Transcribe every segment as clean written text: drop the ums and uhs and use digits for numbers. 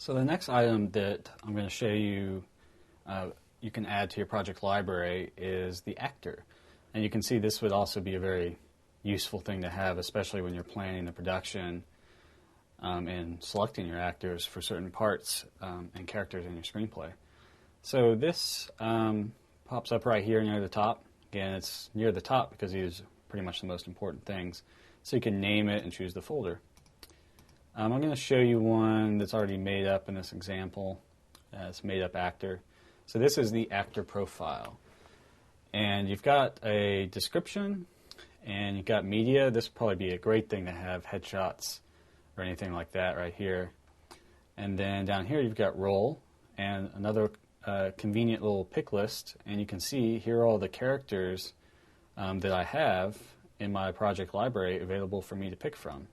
So the next item that I'm going to show you you can add to your project library is the actor. And you can see this would also be a very useful thing to have, especially when you're planning the production and selecting your actors for certain parts and characters in your screenplay. So this pops up right here near the top. Again, it's near the top because these are pretty much the most important things. So you can name it and choose the folder. I'm going to show you one that's already made up in this example. It's made up actor. So this is the actor profile. And you've got a description and you've got media. This would probably be a great thing to have, headshots or anything like that right here. And then down here you've got role and another convenient little pick list. And you can see here are all the characters that I have in my project library available for me to pick from.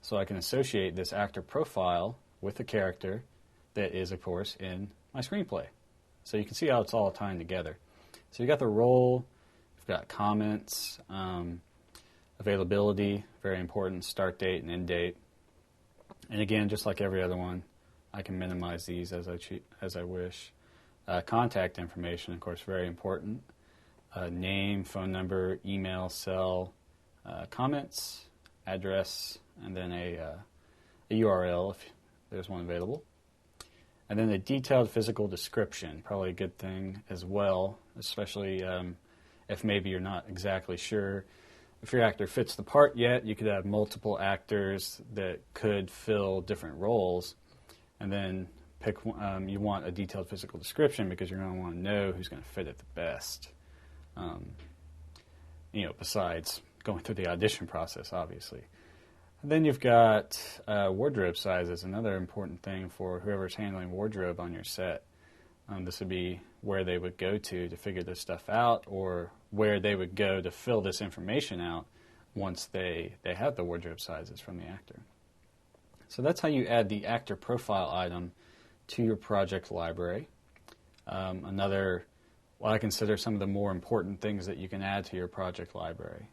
So I can associate this actor profile with a character that is, of course, in my screenplay. So you can see how it's all tying together. So you've got the role, you've got comments, availability, very important, start date and end date. And again, just like every other one, I can minimize these as I wish. Contact information, of course, very important. Name, phone number, email, cell, comments, address, and then a URL if there's one available. And then a detailed physical description, probably a good thing as well, especially if maybe you're not exactly sure if your actor fits the part yet. You could have multiple actors that could fill different roles, and then pick. You want a detailed physical description because you're going to want to know who's going to fit it the best. Besides going through the audition process, obviously. And then you've got wardrobe sizes, another important thing for whoever's handling wardrobe on your set. This would be where they would go to figure this stuff out, or where they would go to fill this information out once they have the wardrobe sizes from the actor. So that's how you add the actor profile item to your project library. What I consider some of the more important things that you can add to your project library.